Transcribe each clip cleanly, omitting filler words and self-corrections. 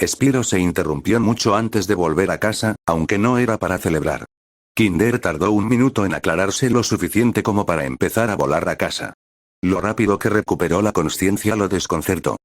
Spyro se interrumpió mucho antes de volver a casa, aunque no era para celebrar. Kinder tardó un minuto en aclararse lo suficiente como para empezar a volar a casa. Lo rápido que recuperó la consciencia lo desconcertó.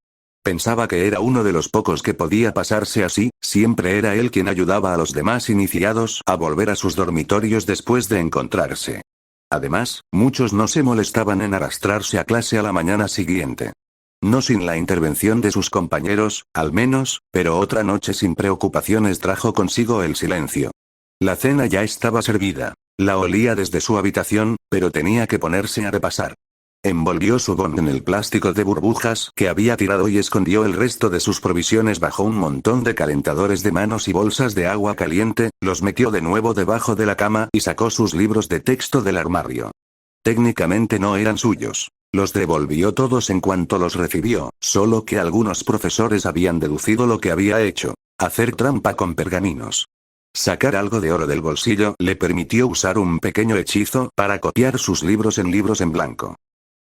Pensaba que era uno de los pocos que podía pasarse así, siempre era él quien ayudaba a los demás iniciados a volver a sus dormitorios después de encontrarse. Además, muchos no se molestaban en arrastrarse a clase a la mañana siguiente. No sin la intervención de sus compañeros, al menos, pero otra noche sin preocupaciones trajo consigo el silencio. La cena ya estaba servida. La olía desde su habitación, pero tenía que ponerse a repasar. Envolvió su bon en el plástico de burbujas que había tirado y escondió el resto de sus provisiones bajo un montón de calentadores de manos y bolsas de agua caliente, los metió de nuevo debajo de la cama y sacó sus libros de texto del armario. Técnicamente no eran suyos. Los devolvió todos en cuanto los recibió, solo que algunos profesores habían deducido lo que había hecho: hacer trampa con pergaminos. Sacar algo de oro del bolsillo le permitió usar un pequeño hechizo para copiar sus libros en blanco.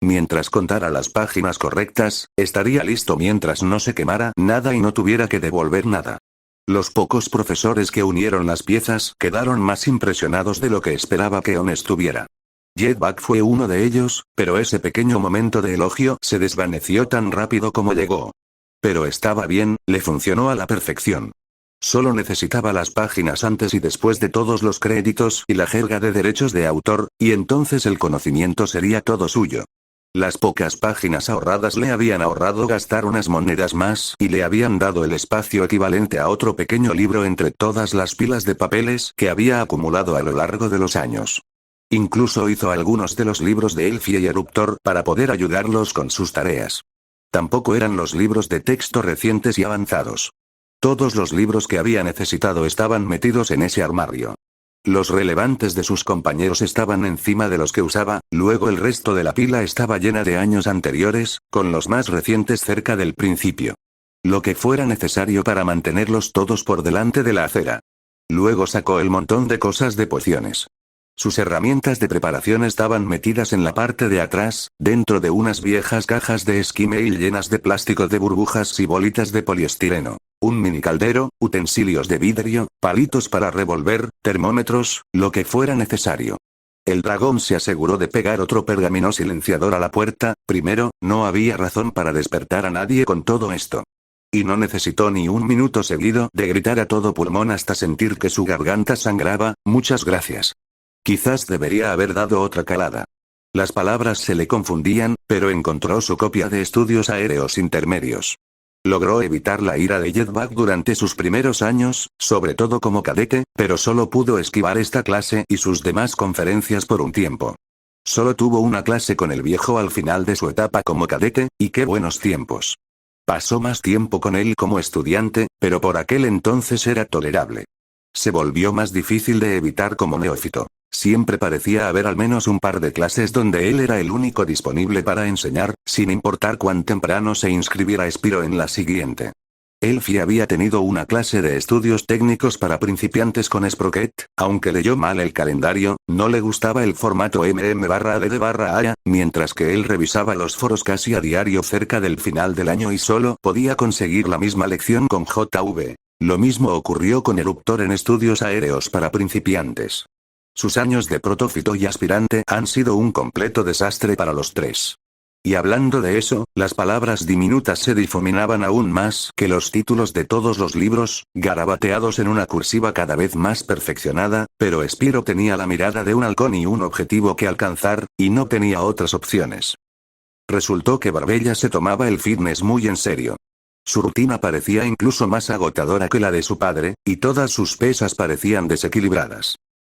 Mientras contara las páginas correctas, estaría listo mientras no se quemara nada y no tuviera que devolver nada. Los pocos profesores que unieron las piezas quedaron más impresionados de lo que esperaba que On estuviera. Jetpack fue uno de ellos, pero ese pequeño momento de elogio se desvaneció tan rápido como llegó. Pero estaba bien, le funcionó a la perfección. Solo necesitaba las páginas antes y después de todos los créditos y la jerga de derechos de autor, y entonces el conocimiento sería todo suyo. Las pocas páginas ahorradas le habían ahorrado gastar unas monedas más y le habían dado el espacio equivalente a otro pequeño libro entre todas las pilas de papeles que había acumulado a lo largo de los años. Incluso hizo algunos de los libros de Elfie y Eruptor para poder ayudarlos con sus tareas. Tampoco eran los libros de texto recientes y avanzados. Todos los libros que había necesitado estaban metidos en ese armario. Los relevantes de sus compañeros estaban encima de los que usaba, luego el resto de la pila estaba llena de años anteriores, con los más recientes cerca del principio. Lo que fuera necesario para mantenerlos todos por delante de la acera. Luego sacó el montón de cosas de pociones. Sus herramientas de preparación estaban metidas en la parte de atrás, dentro de unas viejas cajas de esquí mail llenas de plástico de burbujas y bolitas de poliestireno. Un mini caldero, utensilios de vidrio, palitos para revolver, termómetros, lo que fuera necesario. El dragón se aseguró de pegar otro pergamino silenciador a la puerta. Primero, no había razón para despertar a nadie con todo esto. Y no necesitó ni un minuto seguido de gritar a todo pulmón hasta sentir que su garganta sangraba: muchas gracias. Quizás debería haber dado otra calada. Las palabras se le confundían, pero encontró su copia de estudios aéreos intermedios. Logró evitar la ira de Jetpack durante sus primeros años, sobre todo como cadete, pero solo pudo esquivar esta clase y sus demás conferencias por un tiempo. Solo tuvo una clase con el viejo al final de su etapa como cadete, y qué buenos tiempos. Pasó más tiempo con él como estudiante, pero por aquel entonces era tolerable. Se volvió más difícil de evitar como neófito. Siempre parecía haber al menos un par de clases donde él era el único disponible para enseñar, sin importar cuán temprano se inscribiera Spyro en la siguiente. Elfie había tenido una clase de estudios técnicos para principiantes con Sprocket, aunque leyó mal el calendario, no le gustaba el formato MM/AD/A, mientras que él revisaba los foros casi a diario cerca del final del año y solo podía conseguir la misma lección con JV. Lo mismo ocurrió con Eruptor en estudios aéreos para principiantes. Sus años de protófito y aspirante han sido un completo desastre para los tres. Y hablando de eso, las palabras diminutas se difuminaban aún más que los títulos de todos los libros, garabateados en una cursiva cada vez más perfeccionada, pero Spyro tenía la mirada de un halcón y un objetivo que alcanzar, y no tenía otras opciones. Resultó que Barbella se tomaba el fitness muy en serio. Su rutina parecía incluso más agotadora que la de su padre, y todas sus pesas parecían desequilibradas.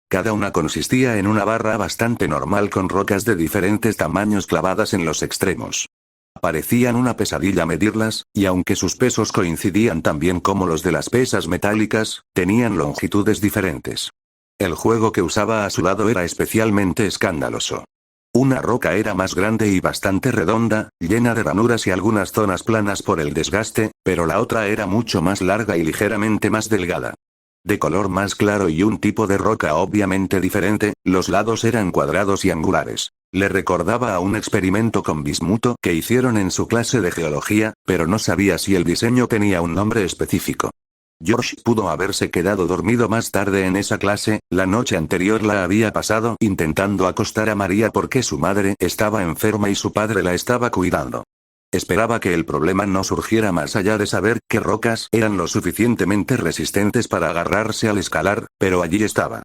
Cada una consistía en una barra bastante normal con rocas de diferentes tamaños clavadas en los extremos. Parecían una pesadilla medirlas, y aunque sus pesos coincidían tan bien como los de las pesas metálicas, tenían longitudes diferentes. El juego que usaba a su lado era especialmente escandaloso. Una roca era más grande y bastante redonda, llena de ranuras y algunas zonas planas por el desgaste, pero la otra era mucho más larga y ligeramente más delgada. De color más claro y un tipo de roca obviamente diferente, los lados eran cuadrados y angulares. Le recordaba a un experimento con bismuto que hicieron en su clase de geología, pero no sabía si el diseño tenía un nombre específico. George pudo haberse quedado dormido más tarde en esa clase, la noche anterior la había pasado intentando acostar a María porque su madre estaba enferma y su padre la estaba cuidando. Esperaba que el problema no surgiera más allá de saber qué rocas eran lo suficientemente resistentes para agarrarse al escalar, pero allí estaba.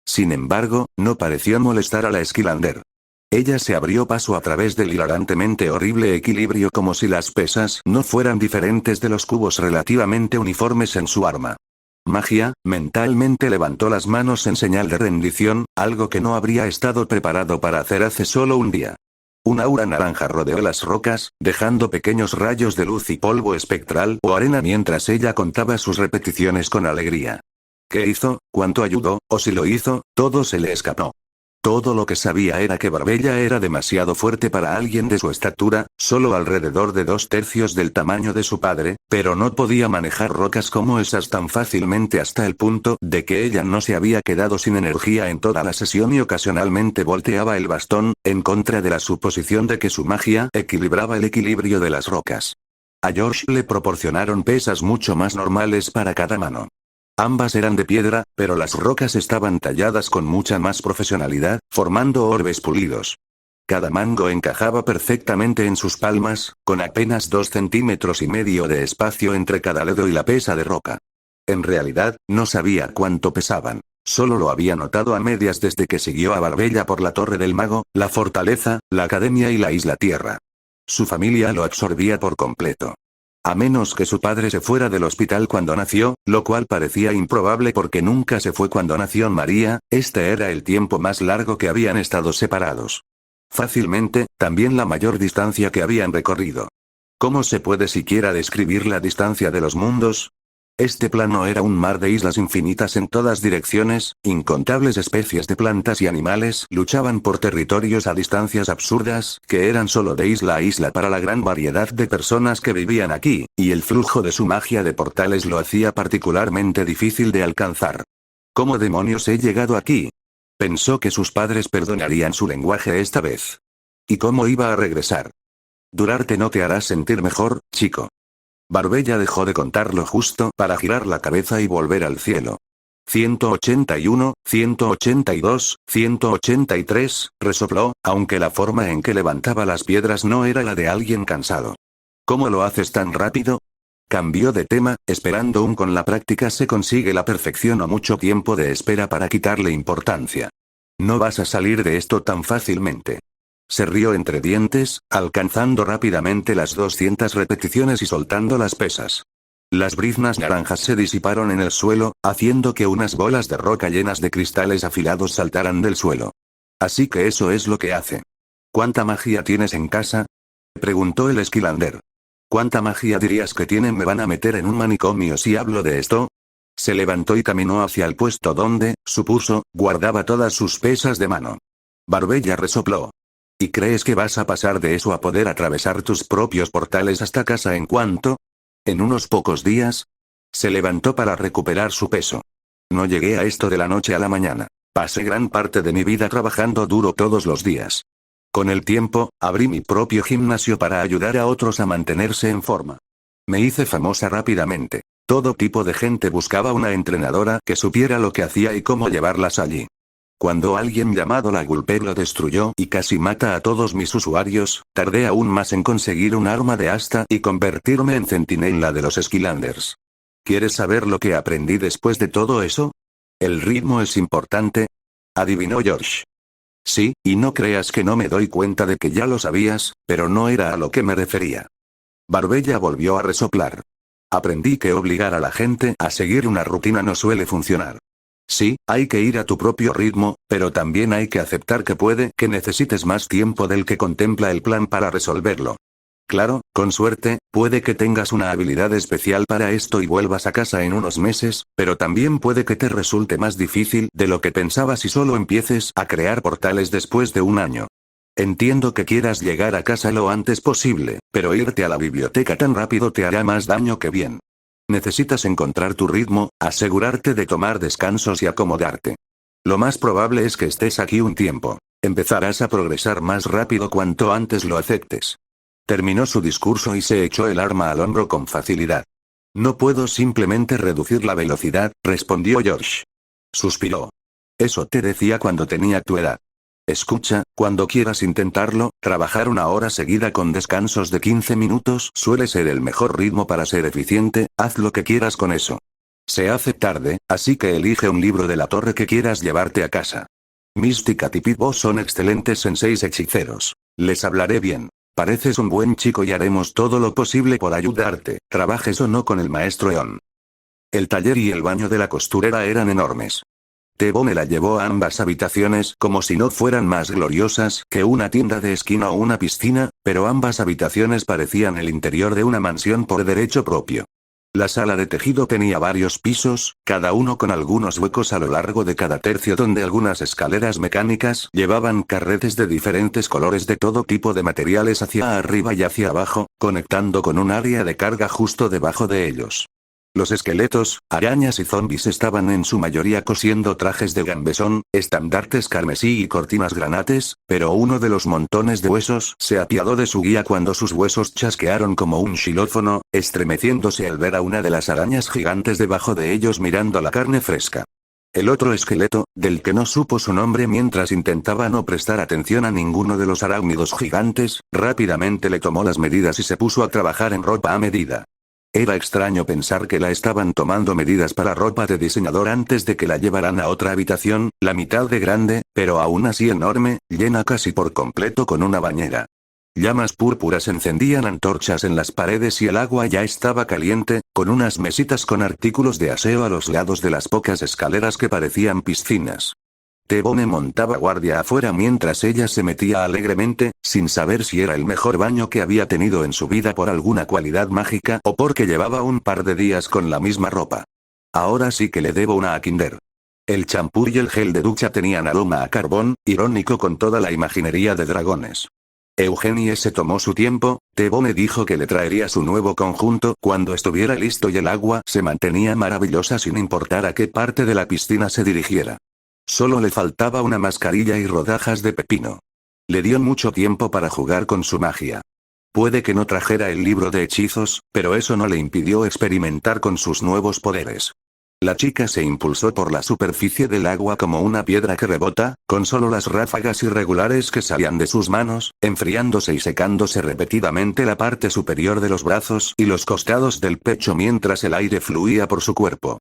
Sin embargo, no pareció molestar a la Skylander. Ella se abrió paso a través del hilarantemente horrible equilibrio como si las pesas no fueran diferentes de los cubos relativamente uniformes en su arma. Magia, mentalmente levantó las manos en señal de rendición, algo que no habría estado preparado para hacer hace solo un día. Un aura naranja rodeó las rocas, dejando pequeños rayos de luz y polvo espectral o arena mientras ella contaba sus repeticiones con alegría. ¿Qué hizo? ¿Cuánto ayudó? O si lo hizo, todo se le escapó. Todo lo que sabía era que Barbella era demasiado fuerte para alguien de su estatura, solo alrededor de 2/3 del tamaño de su padre, pero no podía manejar rocas como esas tan fácilmente hasta el punto de que ella no se había quedado sin energía en toda la sesión y ocasionalmente volteaba el bastón, en contra de la suposición de que su magia equilibraba el equilibrio de las rocas. A George le proporcionaron pesas mucho más normales para cada mano. Ambas eran de piedra, pero las rocas estaban talladas con mucha más profesionalidad, formando orbes pulidos. Cada mango encajaba perfectamente en sus palmas, con apenas 2,5 cm de espacio entre cada dedo y la pesa de roca. En realidad, no sabía cuánto pesaban. Solo lo había notado a medias desde que siguió a Barbella por la Torre del Mago, la fortaleza, la academia y la Isla Tierra. Su familia lo absorbía por completo. A menos que su padre se fuera del hospital cuando nació, lo cual parecía improbable porque nunca se fue cuando nació María, este era el tiempo más largo que habían estado separados. Fácilmente, también la mayor distancia que habían recorrido. ¿Cómo se puede siquiera describir la distancia de los mundos? Este plano era un mar de islas infinitas en todas direcciones, incontables especies de plantas y animales luchaban por territorios a distancias absurdas, que eran solo de isla a isla para la gran variedad de personas que vivían aquí, y el flujo de su magia de portales lo hacía particularmente difícil de alcanzar. ¿Cómo demonios he llegado aquí? Pensó que sus padres perdonarían su lenguaje esta vez. ¿Y cómo iba a regresar? Durarte no te hará sentir mejor, chico. Barbella dejó de contar lo justo para girar la cabeza y volver al cielo. 181, 182, 183, resopló, aunque la forma en que levantaba las piedras no era la de alguien cansado. ¿Cómo lo haces tan rápido? Cambió de tema, esperando con la práctica se consigue la perfección o mucho tiempo de espera para quitarle importancia. No vas a salir de esto tan fácilmente. Se rió entre dientes, alcanzando rápidamente las 200 repeticiones y soltando las pesas. Las briznas naranjas se disiparon en el suelo, haciendo que unas bolas de roca llenas de cristales afilados saltaran del suelo. Así que eso es lo que hace. ¿Cuánta magia tienes en casa? Preguntó el Skylander. ¿Cuánta magia dirías que tienen? ¿Me van a meter en un manicomio si hablo de esto? Se levantó y caminó hacia el puesto donde, supuso, guardaba todas sus pesas de mano. Barbella resopló. ¿Y crees que vas a pasar de eso a poder atravesar tus propios portales hasta casa en cuánto? ¿En unos pocos días? Se levantó para recuperar su peso. No llegué a esto de la noche a la mañana. Pasé gran parte de mi vida trabajando duro todos los días. Con el tiempo, abrí mi propio gimnasio para ayudar a otros a mantenerse en forma. Me hice famosa rápidamente. Todo tipo de gente buscaba una entrenadora que supiera lo que hacía y cómo llevarlas allí. Cuando alguien llamado la Gulper lo destruyó y casi mata a todos mis usuarios, tardé aún más en conseguir un arma de asta y convertirme en centinela de los Skylanders. ¿Quieres saber lo que aprendí después de todo eso? ¿El ritmo es importante? Adivinó George. Sí, y no creas que no me doy cuenta de que ya lo sabías, pero no era a lo que me refería. Barbella volvió a resoplar. Aprendí que obligar a la gente a seguir una rutina no suele funcionar. Sí, hay que ir a tu propio ritmo, pero también hay que aceptar que puede que necesites más tiempo del que contempla el plan para resolverlo. Claro, con suerte, puede que tengas una habilidad especial para esto y vuelvas a casa en unos meses, pero también puede que te resulte más difícil de lo que pensabas y solo empieces a crear portales después de un año. Entiendo que quieras llegar a casa lo antes posible, pero irte a la biblioteca tan rápido te hará más daño que bien. Necesitas encontrar tu ritmo, asegurarte de tomar descansos y acomodarte. Lo más probable es que estés aquí un tiempo. Empezarás a progresar más rápido cuanto antes lo aceptes. Terminó su discurso y se echó el arma al hombro con facilidad. No puedo simplemente reducir la velocidad, respondió George. Suspiró. Eso te decía cuando tenía tu edad. Escucha, cuando quieras intentarlo, trabajar 1 hora seguida con descansos de 15 minutos suele ser el mejor ritmo para ser eficiente, haz lo que quieras con eso. Se hace tarde, así que elige un libro de la torre que quieras llevarte a casa. Mystica y Pip-Boy son excelentes senseis hechiceros. Les hablaré bien. Pareces un buen chico y haremos todo lo posible por ayudarte, trabajes o no con el maestro Eon. El taller y el baño de la costurera eran enormes. T-Bone la llevó a ambas habitaciones como si no fueran más gloriosas que una tienda de esquina o una piscina, pero ambas habitaciones parecían el interior de una mansión por derecho propio. La sala de tejido tenía varios pisos, cada uno con algunos huecos a lo largo de cada tercio donde algunas escaleras mecánicas llevaban carretes de diferentes colores de todo tipo de materiales hacia arriba y hacia abajo, conectando con un área de carga justo debajo de ellos. Los esqueletos, arañas y zombis estaban en su mayoría cosiendo trajes de gambesón, estandartes carmesí y cortinas granates, pero uno de los montones de huesos se apiadó de su guía cuando sus huesos chasquearon como un xilófono, estremeciéndose al ver a una de las arañas gigantes debajo de ellos mirando la carne fresca. El otro esqueleto, del que no supo su nombre mientras intentaba no prestar atención a ninguno de los arácnidos gigantes, rápidamente le tomó las medidas y se puso a trabajar en ropa a medida. Era extraño pensar que la estaban tomando medidas para ropa de diseñador antes de que la llevaran a otra habitación, la mitad de grande, pero aún así enorme, llena casi por completo con una bañera. Llamas púrpuras encendían antorchas en las paredes y el agua ya estaba caliente, con unas mesitas con artículos de aseo a los lados de las pocas escaleras que parecían piscinas. T-Bone montaba guardia afuera mientras ella se metía alegremente, sin saber si era el mejor baño que había tenido en su vida por alguna cualidad mágica o porque llevaba un par de días con la misma ropa. Ahora sí que le debo una a Kinder. El champú y el gel de ducha tenían aroma a carbón, irónico con toda la imaginería de dragones. Eugenie se tomó su tiempo, T-Bone dijo que le traería su nuevo conjunto cuando estuviera listo y el agua se mantenía maravillosa sin importar a qué parte de la piscina se dirigiera. Solo le faltaba una mascarilla y rodajas de pepino. Le dio mucho tiempo para jugar con su magia. Puede que no trajera el libro de hechizos, pero eso no le impidió experimentar con sus nuevos poderes. La chica se impulsó por la superficie del agua como una piedra que rebota, con solo las ráfagas irregulares que salían de sus manos, enfriándose y secándose repetidamente la parte superior de los brazos y los costados del pecho mientras el aire fluía por su cuerpo.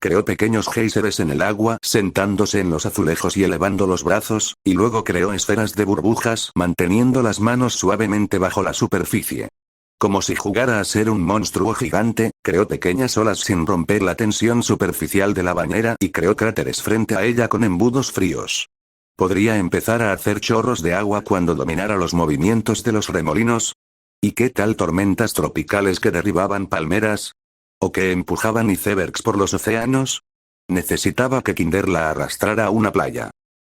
Creó pequeños géiseres en el agua, sentándose en los azulejos y elevando los brazos, y luego creó esferas de burbujas, manteniendo las manos suavemente bajo la superficie. Como si jugara a ser un monstruo gigante, creó pequeñas olas sin romper la tensión superficial de la bañera y creó cráteres frente a ella con embudos fríos. ¿Podría empezar a hacer chorros de agua cuando dominara los movimientos de los remolinos? ¿Y qué tal tormentas tropicales que derribaban palmeras? ¿O que empujaban icebergs por los océanos? Necesitaba que Kinder la arrastrara a una playa.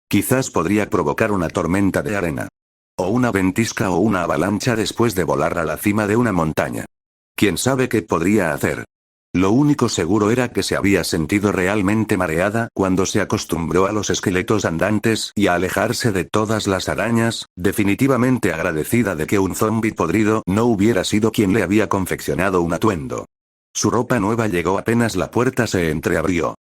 Quizás podría provocar una tormenta de arena. O una ventisca o una avalancha después de volar a la cima de una montaña. ¿Quién sabe qué podría hacer? Lo único seguro era que se había sentido realmente mareada cuando se acostumbró a los esqueletos andantes y a alejarse de todas las arañas, definitivamente agradecida de que un zombi podrido no hubiera sido quien le había confeccionado un atuendo. Su ropa nueva llegó apenas la puerta se entreabrió.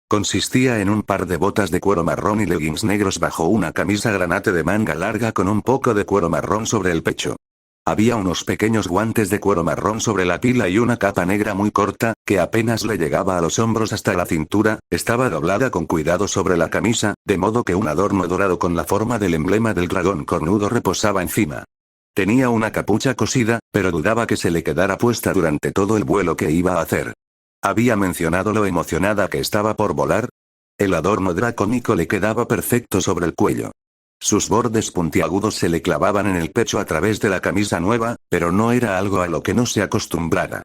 Consistía en un par de botas de cuero marrón y leggings negros bajo una camisa granate de manga larga con un poco de cuero marrón sobre el pecho. Había unos pequeños guantes de cuero marrón sobre la pila y una capa negra muy corta, que apenas le llegaba a los hombros hasta la cintura, estaba doblada con cuidado sobre la camisa, de modo que un adorno dorado con la forma del emblema del dragón cornudo reposaba encima. Tenía una capucha cosida, pero dudaba que se le quedara puesta durante todo el vuelo que iba a hacer. ¿Había mencionado lo emocionada que estaba por volar? El adorno dracónico le quedaba perfecto sobre el cuello. Sus bordes puntiagudos se le clavaban en el pecho a través de la camisa nueva, pero no era algo a lo que no se acostumbrara.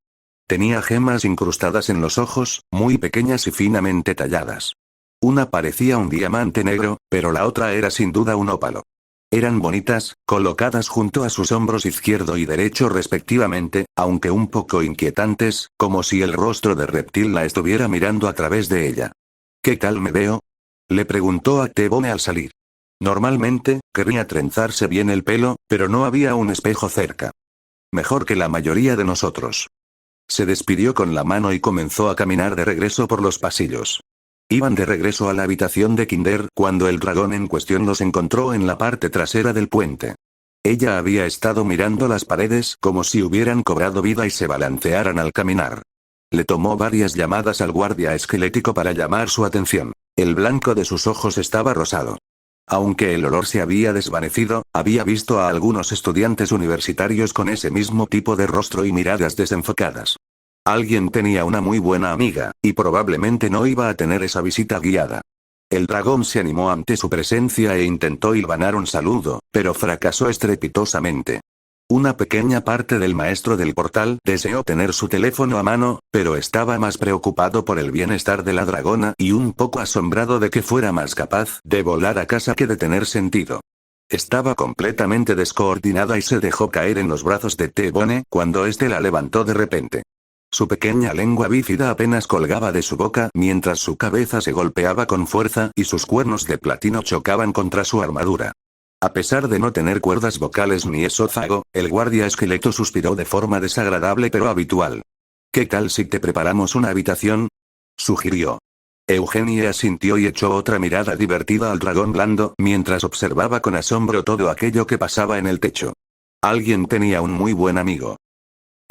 Tenía gemas incrustadas en los ojos, muy pequeñas y finamente talladas. Una parecía un diamante negro, pero la otra era sin duda un ópalo. Eran bonitas, colocadas junto a sus hombros izquierdo y derecho respectivamente, aunque un poco inquietantes, como si el rostro de reptil la estuviera mirando a través de ella. ¿Qué tal me veo? Le preguntó a T-Bone al salir. Normalmente, quería trenzarse bien el pelo, pero no había un espejo cerca. Mejor que la mayoría de nosotros. Se despidió con la mano y comenzó a caminar de regreso por los pasillos. Iban de regreso a la habitación de Kinder cuando el dragón en cuestión los encontró en la parte trasera del puente. Ella había estado mirando las paredes como si hubieran cobrado vida y se balancearan al caminar. Le tomó varias llamadas al guardia esquelético para llamar su atención. El blanco de sus ojos estaba rosado. Aunque el olor se había desvanecido, había visto a algunos estudiantes universitarios con ese mismo tipo de rostro y miradas desenfocadas. Alguien tenía una muy buena amiga, y probablemente no iba a tener esa visita guiada. El dragón se animó ante su presencia e intentó hilvanar un saludo, pero fracasó estrepitosamente. Una pequeña parte del maestro del portal deseó tener su teléfono a mano, pero estaba más preocupado por el bienestar de la dragona y un poco asombrado de que fuera más capaz de volar a casa que de tener sentido. Estaba completamente descoordinada y se dejó caer en los brazos de T-Bone cuando éste la levantó de repente. Su pequeña lengua bífida apenas colgaba de su boca mientras su cabeza se golpeaba con fuerza y sus cuernos de platino chocaban contra su armadura. A pesar de no tener cuerdas vocales ni esófago, el guardia esqueleto suspiró de forma desagradable pero habitual. ¿Qué tal si te preparamos una habitación?, sugirió. Eugenie asintió y echó otra mirada divertida al dragón blando mientras observaba con asombro todo aquello que pasaba en el techo. Alguien tenía un muy buen amigo.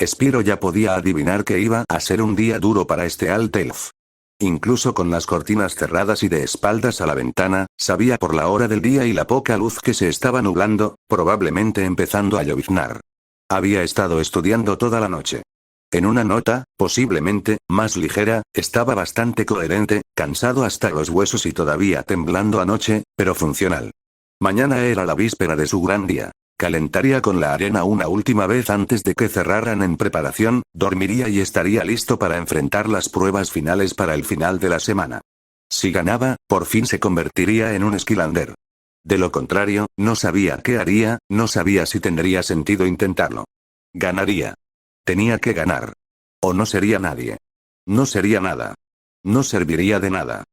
Spyro ya podía adivinar que iba a ser un día duro para este Alt Elf. Incluso con las cortinas cerradas y de espaldas a la ventana, sabía por la hora del día y la poca luz que se estaba nublando, probablemente empezando a lloviznar. Había estado estudiando toda la noche. En una nota, posiblemente, más ligera, estaba bastante coherente, cansado hasta los huesos y todavía temblando anoche, pero funcional. Mañana era la víspera de su gran día. Calentaría con la arena una última vez antes de que cerraran en preparación, dormiría y estaría listo para enfrentar las pruebas finales para el final de la semana. Si ganaba, por fin se convertiría en un Skylander. De lo contrario, no sabía qué haría, no sabía si tendría sentido intentarlo. Ganaría. Tenía que ganar. O no sería nadie. No sería nada. No serviría de nada.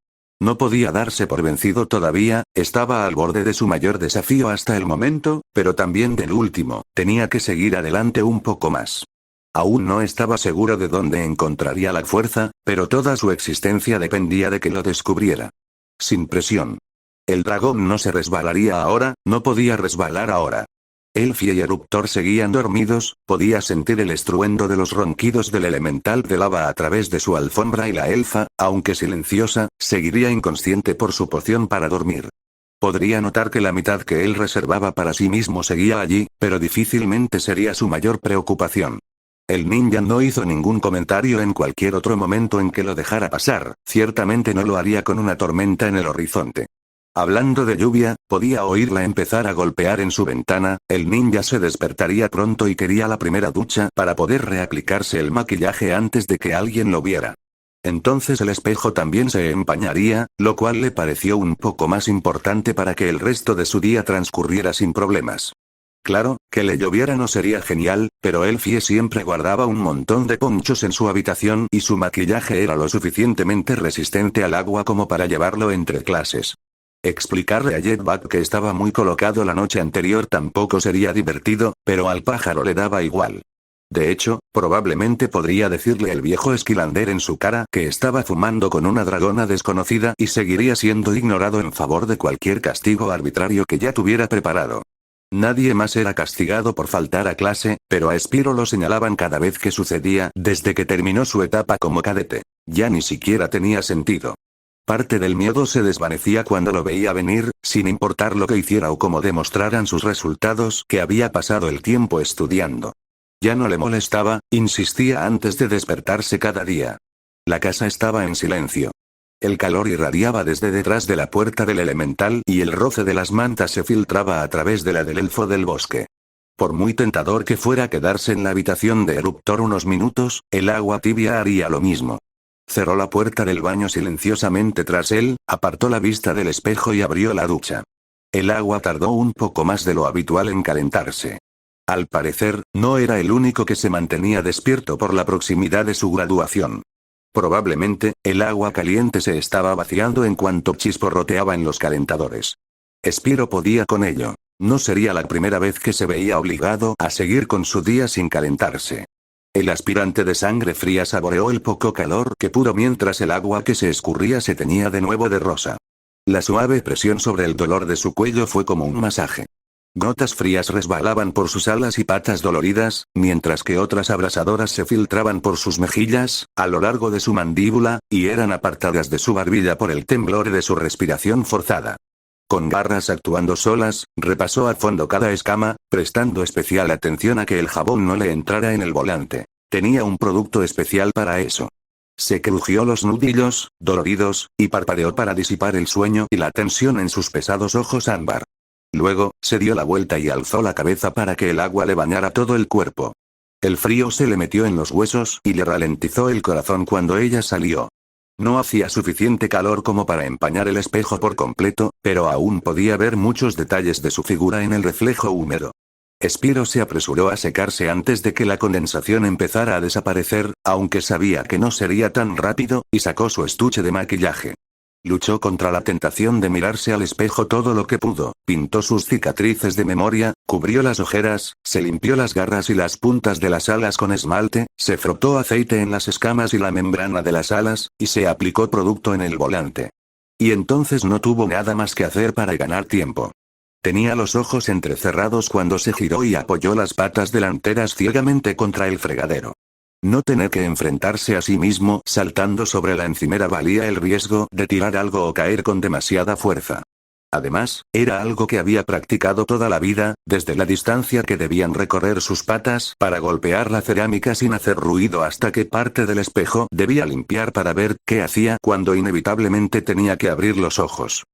No podía darse por vencido todavía, estaba al borde de su mayor desafío hasta el momento, pero también del último, tenía que seguir adelante un poco más. Aún no estaba seguro de dónde encontraría la fuerza, pero toda su existencia dependía de que lo descubriera. Sin presión. El dragón no se resbalaría ahora, no podía resbalar ahora. Elfie y Eruptor seguían dormidos, podía sentir el estruendo de los ronquidos del elemental de lava a través de su alfombra y la elfa, aunque silenciosa, seguiría inconsciente por su poción para dormir. Podría notar que la mitad que él reservaba para sí mismo seguía allí, pero difícilmente sería su mayor preocupación. El ninja no hizo ningún comentario en cualquier otro momento en que lo dejara pasar, ciertamente no lo haría con una tormenta en el horizonte. Hablando de lluvia, podía oírla empezar a golpear en su ventana, el ninja se despertaría pronto y quería la primera ducha para poder reaplicarse el maquillaje antes de que alguien lo viera. Entonces el espejo también se empañaría, lo cual le pareció un poco más importante para que el resto de su día transcurriera sin problemas. Claro, que le lloviera no sería genial, pero Elfie siempre guardaba un montón de ponchos en su habitación y su maquillaje era lo suficientemente resistente al agua como para llevarlo entre clases. Explicarle a Jetpack que estaba muy colocado la noche anterior tampoco sería divertido, pero al pájaro le daba igual. De hecho, probablemente podría decirle el viejo Skylander en su cara que estaba fumando con una dragona desconocida y seguiría siendo ignorado en favor de cualquier castigo arbitrario que ya tuviera preparado. Nadie más era castigado por faltar a clase, pero a Spyro lo señalaban cada vez que sucedía desde que terminó su etapa como cadete. Ya ni siquiera tenía sentido. Parte del miedo se desvanecía cuando lo veía venir, sin importar lo que hiciera o cómo demostraran sus resultados que había pasado el tiempo estudiando. Ya no le molestaba, insistía antes de despertarse cada día. La casa estaba en silencio. El calor irradiaba desde detrás de la puerta del elemental y el roce de las mantas se filtraba a través de la del elfo del bosque. Por muy tentador que fuera quedarse en la habitación de Eruptor unos minutos, el agua tibia haría lo mismo. Cerró la puerta del baño silenciosamente tras él, apartó la vista del espejo y abrió la ducha. El agua tardó un poco más de lo habitual en calentarse. Al parecer, no era el único que se mantenía despierto por la proximidad de su graduación. Probablemente, el agua caliente se estaba vaciando en cuanto chisporroteaba en los calentadores. Spyro podía con ello. No sería la primera vez que se veía obligado a seguir con su día sin calentarse. El aspirante de sangre fría saboreó el poco calor que pudo mientras el agua que se escurría se teñía de nuevo de rosa. La suave presión sobre el dolor de su cuello fue como un masaje. Gotas frías resbalaban por sus alas y patas doloridas, mientras que otras abrasadoras se filtraban por sus mejillas, a lo largo de su mandíbula, y eran apartadas de su barbilla por el temblor de su respiración forzada. Con garras actuando solas, repasó a fondo cada escama, prestando especial atención a que el jabón no le entrara en el volante. Tenía un producto especial para eso. Se crujió los nudillos, doloridos, y parpadeó para disipar el sueño y la tensión en sus pesados ojos ámbar. Luego, se dio la vuelta y alzó la cabeza para que el agua le bañara todo el cuerpo. El frío se le metió en los huesos y le ralentizó el corazón cuando ella salió. No hacía suficiente calor como para empañar el espejo por completo, pero aún podía ver muchos detalles de su figura en el reflejo húmedo. Spyro se apresuró a secarse antes de que la condensación empezara a desaparecer, aunque sabía que no sería tan rápido, y sacó su estuche de maquillaje. Luchó contra la tentación de mirarse al espejo todo lo que pudo, pintó sus cicatrices de memoria, cubrió las ojeras, se limpió las garras y las puntas de las alas con esmalte, se frotó aceite en las escamas y la membrana de las alas, y se aplicó producto en el volante. Y entonces no tuvo nada más que hacer para ganar tiempo. Tenía los ojos entrecerrados cuando se giró y apoyó las patas delanteras ciegamente contra el fregadero. No tener que enfrentarse a sí mismo saltando sobre la encimera valía el riesgo de tirar algo o caer con demasiada fuerza. Además, era algo que había practicado toda la vida, desde la distancia que debían recorrer sus patas para golpear la cerámica sin hacer ruido hasta que parte del espejo debía limpiar para ver qué hacía cuando inevitablemente tenía que abrir los ojos.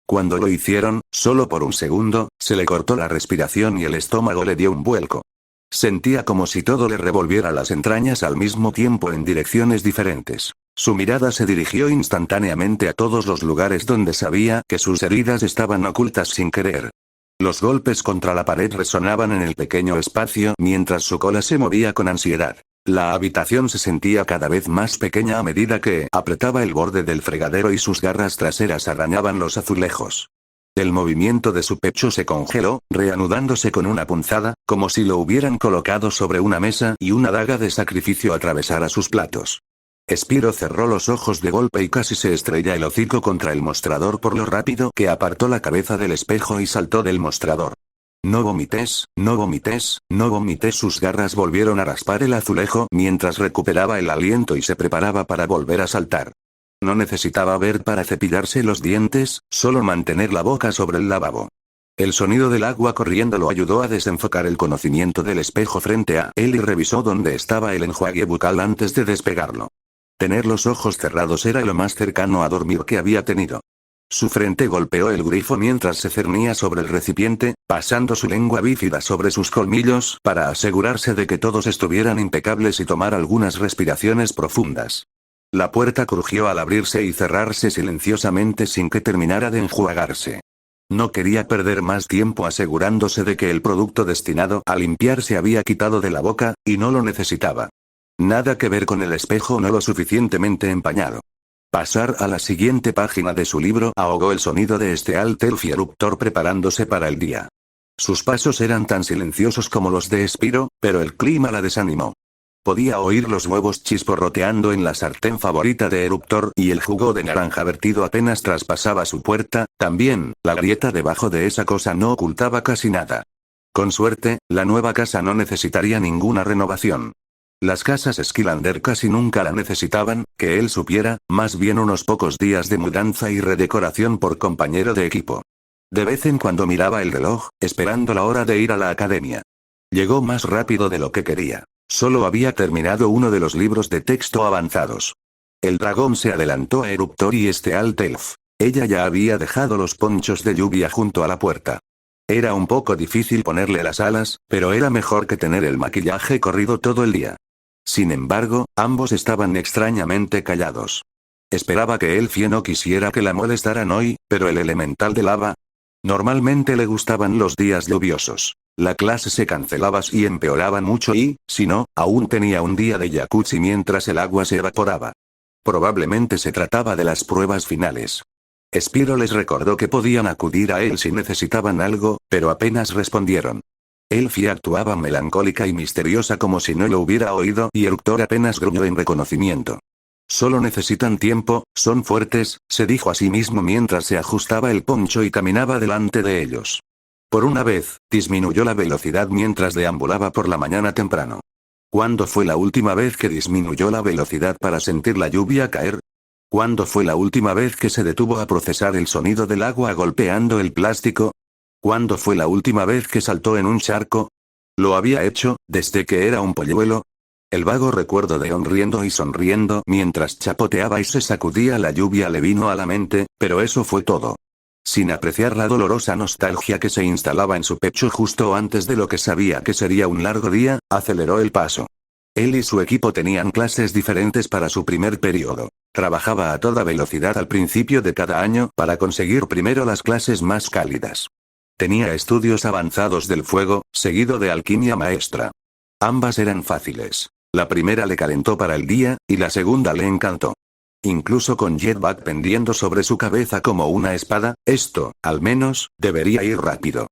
Cuando lo hicieron, solo por un segundo, se le cortó la respiración y el estómago le dio un vuelco. Sentía como si todo le revolviera las entrañas al mismo tiempo en direcciones diferentes. Su mirada se dirigió instantáneamente a todos los lugares donde sabía que sus heridas estaban ocultas sin querer. Los golpes contra la pared resonaban en el pequeño espacio mientras su cola se movía con ansiedad. La habitación se sentía cada vez más pequeña a medida que apretaba el borde del fregadero y sus garras traseras arañaban los azulejos. El movimiento de su pecho se congeló, reanudándose con una punzada, como si lo hubieran colocado sobre una mesa y una daga de sacrificio atravesara sus platos. Spyro cerró los ojos de golpe y casi se estrella el hocico contra el mostrador por lo rápido que apartó la cabeza del espejo y saltó del mostrador. No vomites, no vomites, no vomites. Sus garras volvieron a raspar el azulejo mientras recuperaba el aliento y se preparaba para volver a saltar. No necesitaba ver para cepillarse los dientes, solo mantener la boca sobre el lavabo. El sonido del agua corriendo lo ayudó a desenfocar el conocimiento del espejo frente a él y revisó dónde estaba el enjuague bucal antes de despegarlo. Tener los ojos cerrados era lo más cercano a dormir que había tenido. Su frente golpeó el grifo mientras se cernía sobre el recipiente, pasando su lengua bífida sobre sus colmillos para asegurarse de que todos estuvieran impecables y tomar algunas respiraciones profundas. La puerta crujió al abrirse y cerrarse silenciosamente sin que terminara de enjuagarse. No quería perder más tiempo asegurándose de que el producto destinado a limpiar se había quitado de la boca, y no lo necesitaba. Nada que ver con el espejo no lo suficientemente empañado. Pasar a la siguiente página de su libro ahogó el sonido de este Altelf y eruptor preparándose para el día. Sus pasos eran tan silenciosos como los de Spyro, pero el clima la desanimó. Podía oír los huevos chisporroteando en la sartén favorita de Eruptor y el jugo de naranja vertido apenas traspasaba su puerta, también, la grieta debajo de esa cosa no ocultaba casi nada. Con suerte, la nueva casa no necesitaría ninguna renovación. Las casas Skylander casi nunca la necesitaban, que él supiera, más bien unos pocos días de mudanza y redecoración por compañero de equipo. De vez en cuando miraba el reloj, esperando la hora de ir a la academia. Llegó más rápido de lo que quería. Solo había terminado uno de los libros de texto avanzados. El dragón se adelantó a Eruptor y Altelf. Ella ya había dejado los ponchos de lluvia junto a la puerta. Era un poco difícil ponerle las alas, pero era mejor que tener el maquillaje corrido todo el día. Sin embargo, ambos estaban extrañamente callados. Esperaba que Elfie no quisiera que la molestaran hoy, pero el elemental de lava. Normalmente le gustaban los días lluviosos. La clase se cancelaba si empeoraban mucho y, si no, aún tenía un día de jacuzzi mientras el agua se evaporaba. Probablemente se trataba de las pruebas finales. Spyro les recordó que podían acudir a él si necesitaban algo, pero apenas respondieron. Elfie actuaba melancólica y misteriosa como si no lo hubiera oído y Eructor apenas gruñó en reconocimiento. Solo necesitan tiempo, son fuertes, se dijo a sí mismo mientras se ajustaba el poncho y caminaba delante de ellos. Por una vez, disminuyó la velocidad mientras deambulaba por la mañana temprano. ¿Cuándo fue la última vez que disminuyó la velocidad para sentir la lluvia caer? ¿Cuándo fue la última vez que se detuvo a procesar el sonido del agua golpeando el plástico? ¿Cuándo fue la última vez que saltó en un charco? ¿Lo había hecho, desde que era un polluelo? El vago recuerdo de On riendo y sonriendo mientras chapoteaba y se sacudía la lluvia le vino a la mente, pero eso fue todo. Sin apreciar la dolorosa nostalgia que se instalaba en su pecho justo antes de lo que sabía que sería un largo día, aceleró el paso. Él y su equipo tenían clases diferentes para su primer periodo. Trabajaba a toda velocidad al principio de cada año para conseguir primero las clases más cálidas. Tenía estudios avanzados del fuego, seguido de alquimia maestra. Ambas eran fáciles. La primera le calentó para el día, y la segunda le encantó. Incluso con Jetpack pendiendo sobre su cabeza como una espada, esto, al menos, debería ir rápido.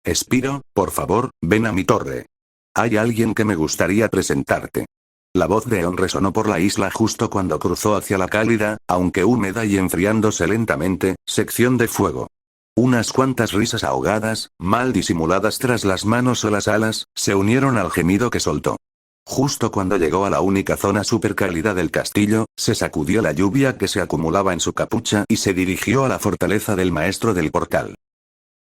Spyro, por favor, ven a mi torre. Hay alguien que me gustaría presentarte. La voz de On resonó por la isla justo cuando cruzó hacia la cálida, aunque húmeda y enfriándose lentamente, sección de fuego. Unas cuantas risas ahogadas, mal disimuladas tras las manos o las alas, se unieron al gemido que soltó. Justo cuando llegó a la única zona supercálida del castillo, se sacudió la lluvia que se acumulaba en su capucha y se dirigió a la fortaleza del maestro del portal.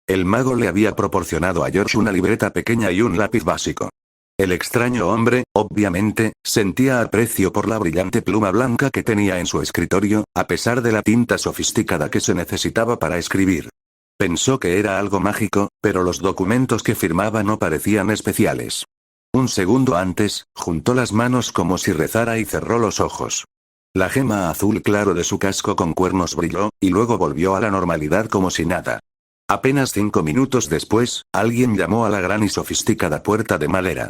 El mago le había proporcionado a George una libreta pequeña y un lápiz básico. El extraño hombre, obviamente, sentía aprecio por la brillante pluma blanca que tenía en su escritorio, a pesar de la tinta sofisticada que se necesitaba para escribir. Pensó que era algo mágico, pero los documentos que firmaba no parecían especiales. Un segundo antes, juntó las manos como si rezara y cerró los ojos. La gema azul claro de su casco con cuernos brilló, y luego volvió a la normalidad como si nada. Apenas 5 minutos después, alguien llamó a la gran y sofisticada puerta de madera.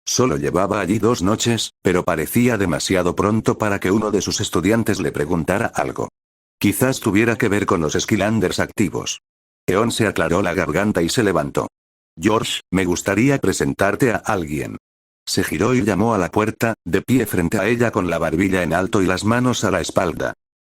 Solo llevaba allí 2 noches, pero parecía demasiado pronto para que uno de sus estudiantes le preguntara algo. Quizás tuviera que ver con los Skylanders activos. Eon se aclaró la garganta y se levantó. George, me gustaría presentarte a alguien. Se giró y llamó a la puerta, de pie frente a ella con la barbilla en alto y las manos a la espalda.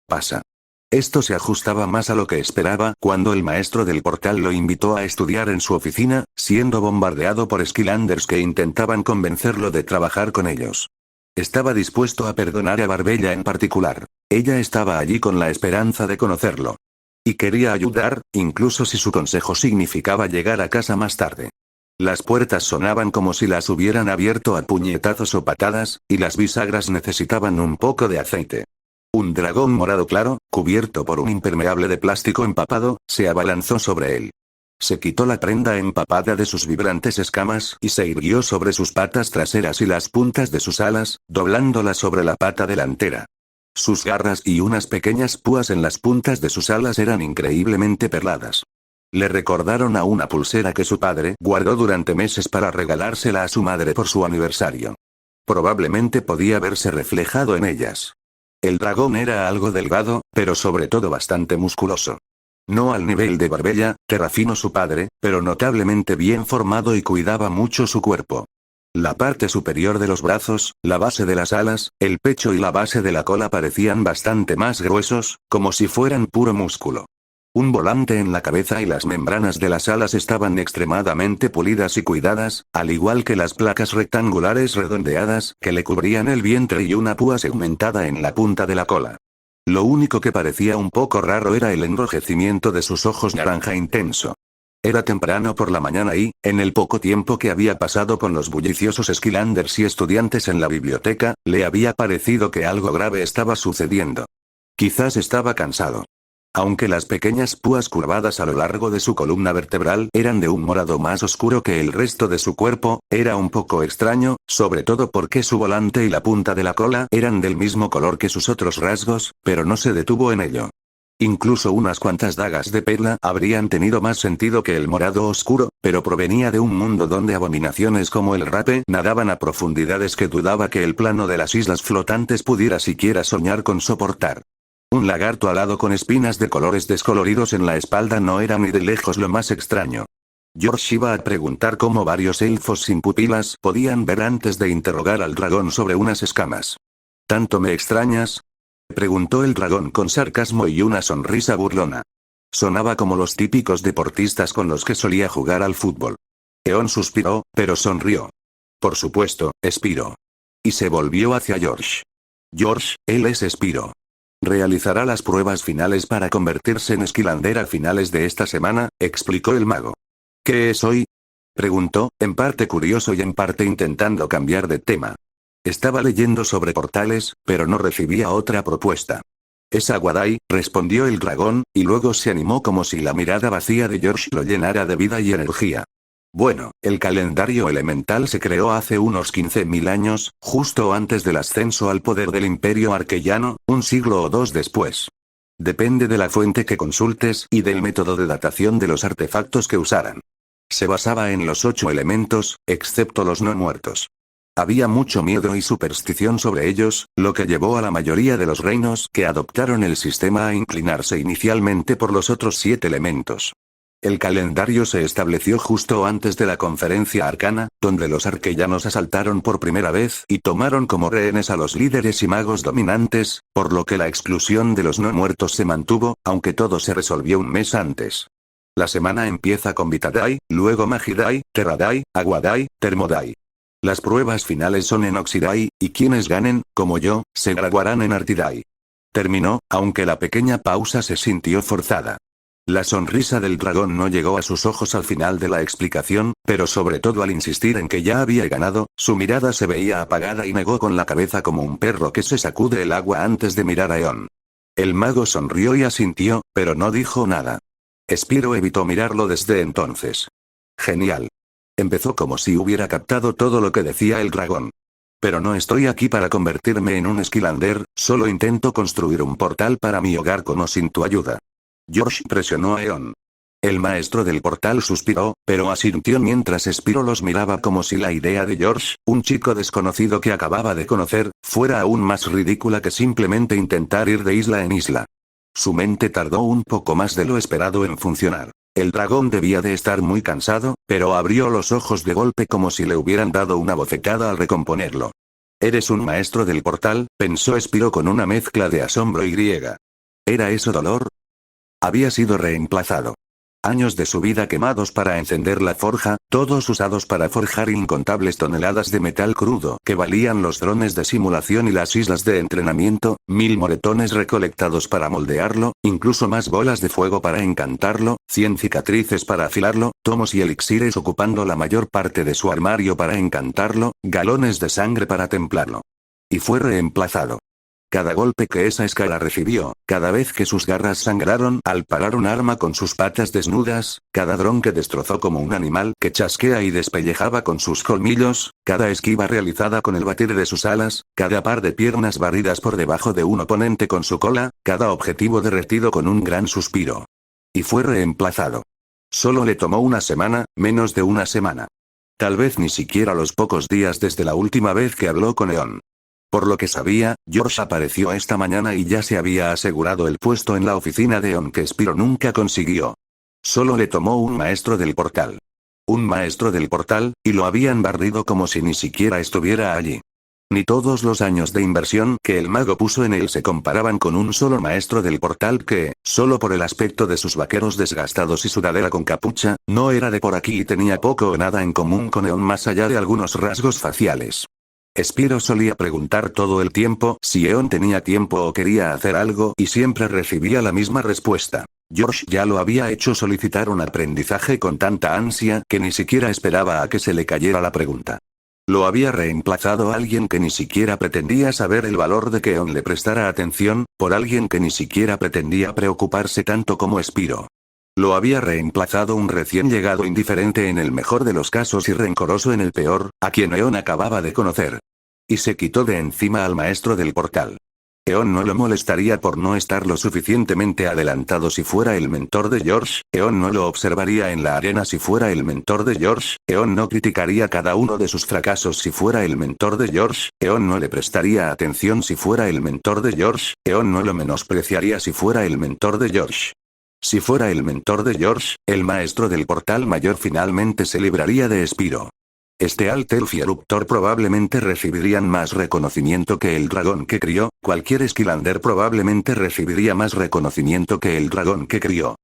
Pasa. Esto se ajustaba más a lo que esperaba cuando el maestro del portal lo invitó a estudiar en su oficina, siendo bombardeado por Skylanders que intentaban convencerlo de trabajar con ellos. Estaba dispuesto a perdonar a Barbella en particular. Ella estaba allí con la esperanza de conocerlo. Y quería ayudar, incluso si su consejo significaba llegar a casa más tarde. Las puertas sonaban como si las hubieran abierto a puñetazos o patadas, y las bisagras necesitaban un poco de aceite. Un dragón morado claro, cubierto por un impermeable de plástico empapado, se abalanzó sobre él. Se quitó la prenda empapada de sus vibrantes escamas y se irguió sobre sus patas traseras y las puntas de sus alas, doblándolas sobre la pata delantera. Sus garras y unas pequeñas púas en las puntas de sus alas eran increíblemente perladas. Le recordaron a una pulsera que su padre guardó durante meses para regalársela a su madre por su aniversario. Probablemente podía verse reflejado en ellas. El dragón era algo delgado, pero sobre todo bastante musculoso. No al nivel de Barbella, Terrafino su padre, pero notablemente bien formado y cuidaba mucho su cuerpo. La parte superior de los brazos, la base de las alas, el pecho y la base de la cola parecían bastante más gruesos, como si fueran puro músculo. Un volante en la cabeza y las membranas de las alas estaban extremadamente pulidas y cuidadas, al igual que las placas rectangulares redondeadas que le cubrían el vientre y una púa segmentada en la punta de la cola. Lo único que parecía un poco raro era el enrojecimiento de sus ojos naranja intenso. Era temprano por la mañana y, en el poco tiempo que había pasado con los bulliciosos Skylanders y estudiantes en la biblioteca, le había parecido que algo grave estaba sucediendo. Quizás estaba cansado. Aunque las pequeñas púas curvadas a lo largo de su columna vertebral eran de un morado más oscuro que el resto de su cuerpo, era un poco extraño, sobre todo porque su volante y la punta de la cola eran del mismo color que sus otros rasgos, pero no se detuvo en ello. Incluso unas cuantas dagas de perla habrían tenido más sentido que el morado oscuro, pero provenía de un mundo donde abominaciones como el rape nadaban a profundidades que dudaba que el plano de las islas flotantes pudiera siquiera soñar con soportar. Un lagarto alado con espinas de colores descoloridos en la espalda no era ni de lejos lo más extraño. George iba a preguntar cómo varios elfos sin pupilas podían ver antes de interrogar al dragón sobre unas escamas. ¿Tanto me extrañas?, preguntó el dragón con sarcasmo y una sonrisa burlona. Sonaba como los típicos deportistas con los que solía jugar al fútbol. Eon suspiró, pero sonrió. Por supuesto, Spiro. Y se volvió hacia George. George, él es Spiro. Realizará las pruebas finales para convertirse en esquilander a finales de esta semana, explicó el mago. ¿Qué es hoy?, preguntó, en parte curioso y en parte intentando cambiar de tema. Estaba leyendo sobre portales, pero no recibía otra propuesta. Es Aguadai, respondió el dragón, y luego se animó como si la mirada vacía de George lo llenara de vida y energía. Bueno, el calendario elemental se creó hace unos 15.000 años, justo antes del ascenso al poder del Imperio Arquellano, un siglo o dos después. Depende de la fuente que consultes y del método de datación de los artefactos que usaran. Se basaba en los 8 elementos, excepto los no muertos. Había mucho miedo y superstición sobre ellos, lo que llevó a la mayoría de los reinos que adoptaron el sistema a inclinarse inicialmente por los otros 7 elementos. El calendario se estableció justo antes de la conferencia arcana, donde los arquellanos asaltaron por primera vez y tomaron como rehenes a los líderes y magos dominantes, por lo que la exclusión de los no muertos se mantuvo, aunque todo se resolvió un mes antes. La semana empieza con Vitadai, luego Magidai, Terradai, Aguadai, Termodai. Las pruebas finales son en Oxidai, y quienes ganen, como yo, se graduarán en Artidai. Terminó, aunque la pequeña pausa se sintió forzada. La sonrisa del dragón no llegó a sus ojos al final de la explicación, pero sobre todo al insistir en que ya había ganado, su mirada se veía apagada y negó con la cabeza como un perro que se sacude el agua antes de mirar a Eon. El mago sonrió y asintió, pero no dijo nada. Spiro evitó mirarlo desde entonces. Genial. Empezó como si hubiera captado todo lo que decía el dragón. Pero no estoy aquí para convertirme en un esquilander, solo intento construir un portal para mi hogar con o sin tu ayuda. George presionó a Eon. El maestro del portal suspiró, pero asintió mientras Spiro los miraba como si la idea de George, un chico desconocido que acababa de conocer, fuera aún más ridícula que simplemente intentar ir de isla en isla. Su mente tardó un poco más de lo esperado en funcionar. El dragón debía de estar muy cansado, pero abrió los ojos de golpe como si le hubieran dado una bofetada al recomponerlo. «Eres un maestro del portal», pensó Spiro con una mezcla de asombro y griega. ¿Era eso dolor? Había sido reemplazado. Años de su vida quemados para encender la forja, todos usados para forjar incontables toneladas de metal crudo que valían los drones de simulación y las islas de entrenamiento, 1000 moretones recolectados para moldearlo, incluso más bolas de fuego para encantarlo, 100 cicatrices para afilarlo, tomos y elixires ocupando la mayor parte de su armario para encantarlo, galones de sangre para templarlo. Y fue reemplazado. Cada golpe que esa escala recibió, cada vez que sus garras sangraron al parar un arma con sus patas desnudas, cada dron que destrozó como un animal que chasquea y despellejaba con sus colmillos, cada esquiva realizada con el batir de sus alas, cada par de piernas barridas por debajo de un oponente con su cola, cada objetivo derretido con un gran suspiro. Y fue reemplazado. Solo le tomó una semana, menos de una semana. Tal vez ni siquiera los pocos días desde la última vez que habló con Eon. Por lo que sabía, George apareció esta mañana y ya se había asegurado el puesto en la oficina de Eon que Spiro nunca consiguió. Solo le tomó un maestro del portal. Un maestro del portal, y lo habían barrido como si ni siquiera estuviera allí. Ni todos los años de inversión que el mago puso en él se comparaban con un solo maestro del portal que, solo por el aspecto de sus vaqueros desgastados y sudadera con capucha, no era de por aquí y tenía poco o nada en común con Eon más allá de algunos rasgos faciales. Spiro solía preguntar todo el tiempo si Eon tenía tiempo o quería hacer algo y siempre recibía la misma respuesta. George ya lo había hecho solicitar un aprendizaje con tanta ansia que ni siquiera esperaba a que se le cayera la pregunta. Lo había reemplazado alguien que ni siquiera pretendía saber el valor de que Eon le prestara atención, por alguien que ni siquiera pretendía preocuparse tanto como Spiro. Lo había reemplazado un recién llegado indiferente en el mejor de los casos y rencoroso en el peor, a quien Eon acababa de conocer. Y se quitó de encima al maestro del portal. Eon no lo molestaría por no estar lo suficientemente adelantado si fuera el mentor de George, Eon no lo observaría en la arena si fuera el mentor de George, Eon no criticaría cada uno de sus fracasos si fuera el mentor de George, Eon no le prestaría atención si fuera el mentor de George, Eon no lo menospreciaría si fuera el mentor de George. Si fuera el mentor de George, el maestro del portal mayor finalmente se libraría de Spyro. Este Altelf y Eruptor probablemente recibirían más reconocimiento que el dragón que crió, cualquier Skylander probablemente recibiría más reconocimiento que el dragón que crió.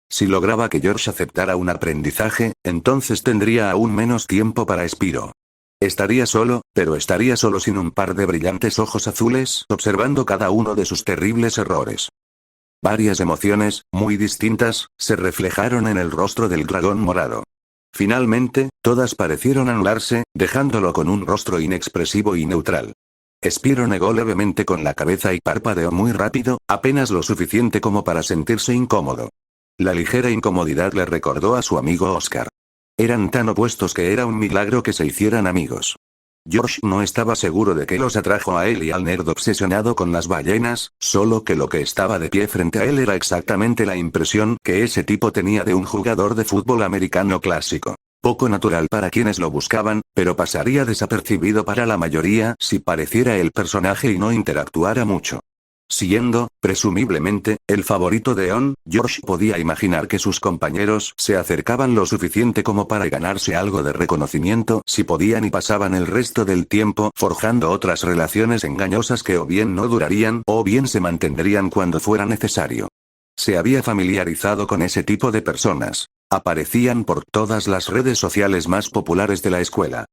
Si lograba que George aceptara un aprendizaje, entonces tendría aún menos tiempo para Spyro. Estaría solo, pero estaría solo sin un par de brillantes ojos azules, observando cada uno de sus terribles errores. Varias emociones, muy distintas, se reflejaron en el rostro del dragón morado. Finalmente, todas parecieron anularse, dejándolo con un rostro inexpresivo y neutral. Spyro negó levemente con la cabeza y parpadeó muy rápido, apenas lo suficiente como para sentirse incómodo. La ligera incomodidad le recordó a su amigo Oscar. Eran tan opuestos que era un milagro que se hicieran amigos. George no estaba seguro de qué los atrajo a él y al nerd obsesionado con las ballenas, solo que lo que estaba de pie frente a él era exactamente la impresión que ese tipo tenía de un jugador de fútbol americano clásico. Poco natural para quienes lo buscaban, pero pasaría desapercibido para la mayoría si pareciera el personaje y no interactuara mucho. Siendo, presumiblemente, el favorito de Eon, George podía imaginar que sus compañeros se acercaban lo suficiente como para ganarse algo de reconocimiento si podían y pasaban el resto del tiempo forjando otras relaciones engañosas que o bien no durarían o bien se mantendrían cuando fuera necesario. Se había familiarizado con ese tipo de personas. Aparecían por todas las redes sociales más populares de la escuela.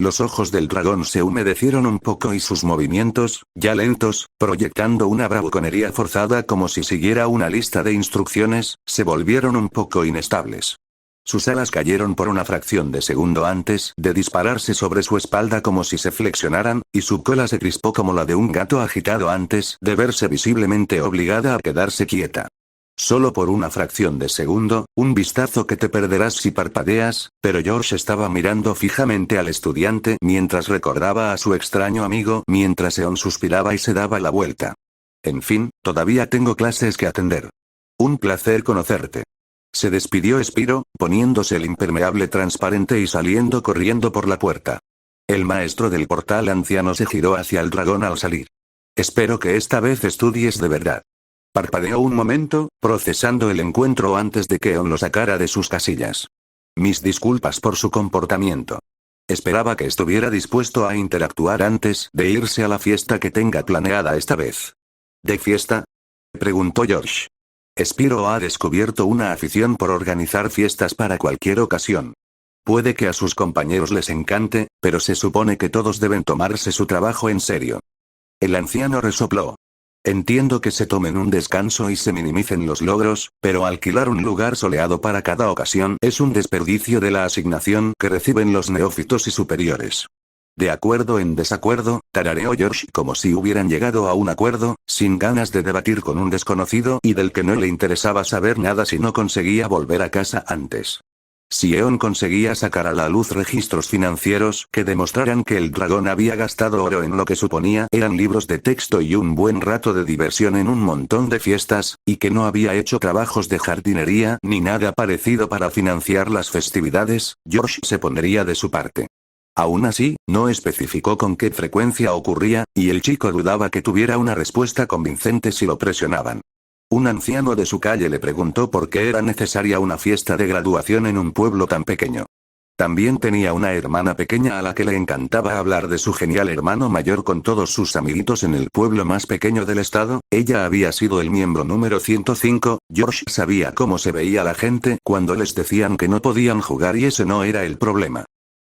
Los ojos del dragón se humedecieron un poco y sus movimientos, ya lentos, proyectando una bravuconería forzada como si siguiera una lista de instrucciones, se volvieron un poco inestables. Sus alas cayeron por una fracción de segundo antes de dispararse sobre su espalda como si se flexionaran, y su cola se crispó como la de un gato agitado antes de verse visiblemente obligada a quedarse quieta. Solo por una fracción de segundo, un vistazo que te perderás si parpadeas, pero George estaba mirando fijamente al estudiante mientras recordaba a su extraño amigo mientras Eon suspiraba y se daba la vuelta. En fin, todavía tengo clases que atender. Un placer conocerte. Se despidió Spyro, poniéndose el impermeable transparente y saliendo corriendo por la puerta. El maestro del portal anciano se giró hacia el dragón al salir. Espero que esta vez estudies de verdad. Parpadeó un momento, procesando el encuentro antes de que Eon lo sacara de sus casillas. Mis disculpas por su comportamiento. Esperaba que estuviera dispuesto a interactuar antes de irse a la fiesta que tenga planeada esta vez. ¿De fiesta?, preguntó George. Spyro ha descubierto una afición por organizar fiestas para cualquier ocasión. Puede que a sus compañeros les encante, pero se supone que todos deben tomarse su trabajo en serio. El anciano resopló. Entiendo que se tomen un descanso y se minimicen los logros, pero alquilar un lugar soleado para cada ocasión es un desperdicio de la asignación que reciben los neófitos y superiores. De acuerdo en desacuerdo, tarareó George como si hubieran llegado a un acuerdo, sin ganas de debatir con un desconocido y del que no le interesaba saber nada si no conseguía volver a casa antes. Si Eon conseguía sacar a la luz registros financieros que demostraran que el dragón había gastado oro en lo que suponía eran libros de texto y un buen rato de diversión en un montón de fiestas, y que no había hecho trabajos de jardinería ni nada parecido para financiar las festividades, George se pondría de su parte. Aún así, no especificó con qué frecuencia ocurría, y el chico dudaba que tuviera una respuesta convincente si lo presionaban. Un anciano de su calle le preguntó por qué era necesaria una fiesta de graduación en un pueblo tan pequeño. También tenía una hermana pequeña a la que le encantaba hablar de su genial hermano mayor con todos sus amiguitos en el pueblo más pequeño del estado. Ella había sido el miembro número 105, George sabía cómo se veía la gente cuando les decían que no podían jugar y ese no era el problema.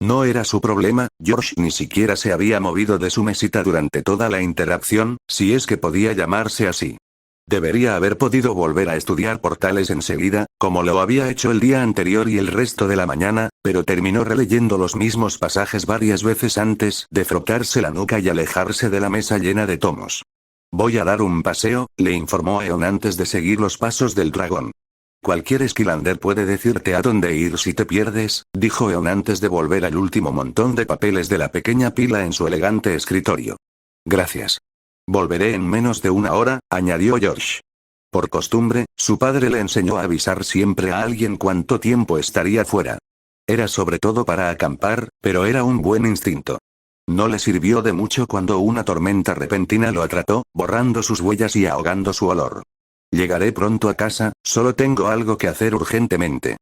No era su problema, George ni siquiera se había movido de su mesita durante toda la interacción, si es que podía llamarse así. Debería haber podido volver a estudiar portales enseguida, como lo había hecho el día anterior y el resto de la mañana, pero terminó releyendo los mismos pasajes varias veces antes de frotarse la nuca y alejarse de la mesa llena de tomos. Voy a dar un paseo, le informó Eon antes de seguir los pasos del dragón. Cualquier Skylander puede decirte a dónde ir si te pierdes, dijo Eon antes de volver al último montón de papeles de la pequeña pila en su elegante escritorio. Gracias. Volveré en menos de una hora, añadió George. Por costumbre, su padre le enseñó a avisar siempre a alguien cuánto tiempo estaría fuera. Era sobre todo para acampar, pero era un buen instinto. No le sirvió de mucho cuando una tormenta repentina lo atrapó, borrando sus huellas y ahogando su olor. Llegaré pronto a casa, solo tengo algo que hacer urgentemente.